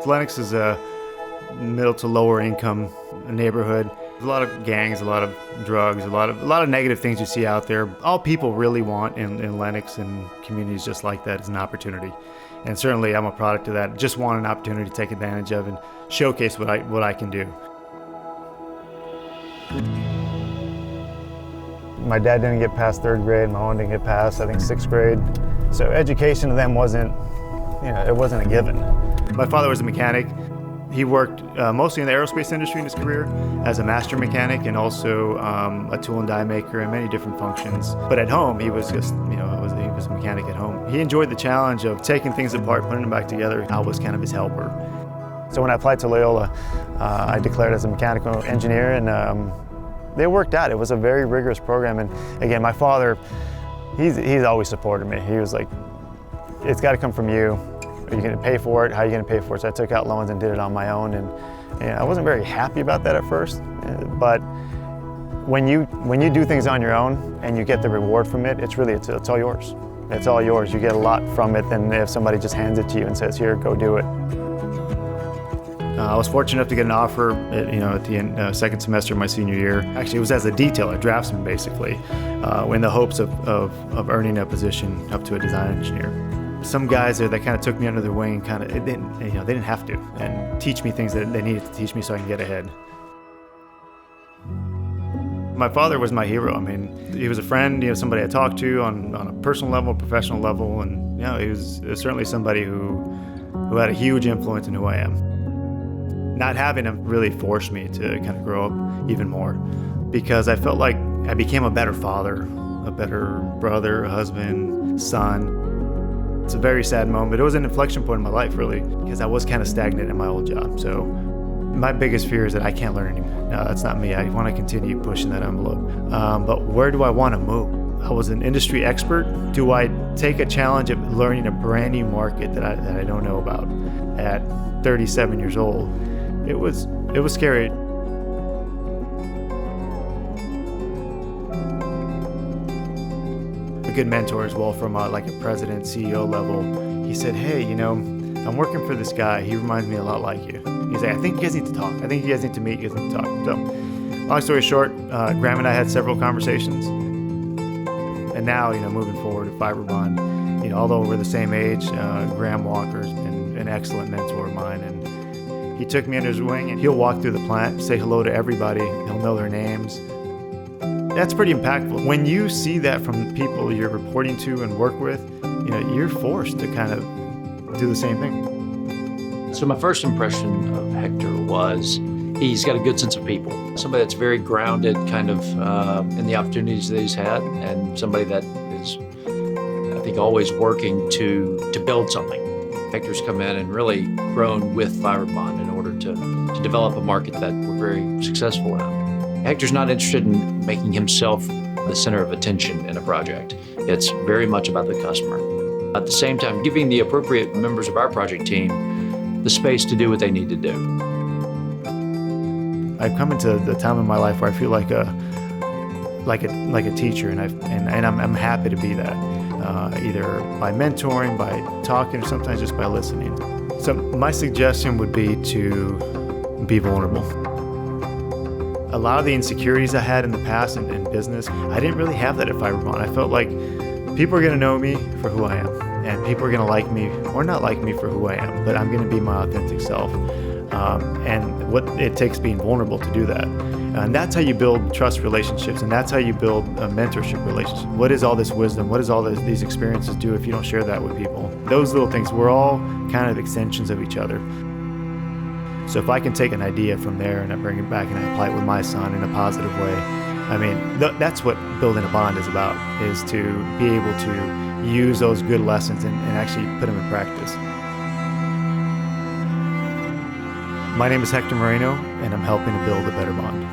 Lennox is a middle to lower income neighborhood. A lot of gangs, a lot of drugs, a lot of negative things you see out there. All people really want in Lennox and communities just like that is an opportunity. And certainly I'm a product of that. Just want an opportunity to take advantage of and showcase what I can do. My dad didn't get past 3rd grade, my mom didn't get past, I think, 6th grade. So education to them wasn't a given. My father was a mechanic. He worked mostly in the aerospace industry in his career as a master mechanic and also a tool and die maker and many different functions. But at home, he was just, he was a mechanic at home. He enjoyed the challenge of taking things apart, putting them back together. I was kind of his helper. So when I applied to Loyola, I declared as a mechanical engineer, and it worked out. It was a very rigorous program. And again, my father, he's always supported me. He was like, it's got to come from you. Are you going to pay for it? How are you going to pay for it? So I took out loans and did it on my own. And I wasn't very happy about that at first. But when you do things on your own and you get the reward from it, it's all yours. It's all yours. You get a lot from it than if somebody just hands it to you and says, here, go do it. I was fortunate enough to get an offer at the end, second semester of my senior year. Actually, it was as a detailer, draftsman basically, in the hopes of earning a position up to a design engineer. Some guys there that kind of took me under their wing, they didn't have to, and teach me things that they needed to teach me so I can get ahead. My father was my hero. I mean, he was a friend, somebody I talked to on a personal level, professional level, and he was certainly somebody who had a huge influence in who I am. Not having him really forced me to kind of grow up even more, because I felt like I became a better father, a better brother, a husband, son. It's a very sad moment, but it was an inflection point in my life, really, because I was kind of stagnant in my old job. So my biggest fear is that I can't learn anymore. No, that's not me. I want to continue pushing that envelope. But where do I want to move? I was an industry expert. Do I take a challenge of learning a brand new market that I don't know about at 37 years old? It was scary. A good mentor as well from like a president, CEO level. He said, hey, I'm working for this guy. He reminds me a lot like you. He's like, I think you guys need to talk. I think you guys need to meet. You guys need to talk. So, long story short, Graham and I had several conversations. And now, moving forward to Fiberbond, although we're the same age, Graham Walker's been an excellent mentor of mine. And he took me under his wing, and he'll walk through the plant, say hello to everybody. He'll know their names. That's pretty impactful. When you see that from the people you're reporting to and work with, you're forced to kind of do the same thing. So my first impression of Hector was he's got a good sense of people. Somebody that's very grounded kind of in the opportunities that he's had, and somebody that is, I think, always working to build something. Hector's come in and really grown with Fiberbond in order to develop a market that we're very successful in. Hector's not interested in making himself the center of attention in a project. It's very much about the customer. At the same time, giving the appropriate members of our project team the space to do what they need to do. I've come into the time in my life where I feel like a teacher, and I'm happy to be that, either by mentoring, by talking, or sometimes just by listening. So my suggestion would be to be vulnerable. A lot of the insecurities I had in the past in business, I didn't really have that at Fiberbond. I felt like people are going to know me for who I am, and people are going to like me or not like me for who I am, but I'm going to be my authentic self. And what it takes being vulnerable to do that. And that's how you build trust relationships, and that's how you build a mentorship relationship. What is all this wisdom? What does all these experiences do if you don't share that with people? Those little things, we're all kind of extensions of each other. So if I can take an idea from there and I bring it back and I apply it with my son in a positive way, I mean, that's what building a bond is about, is to be able to use those good lessons and actually put them in practice. My name is Hector Moreno, and I'm helping to build a better bond.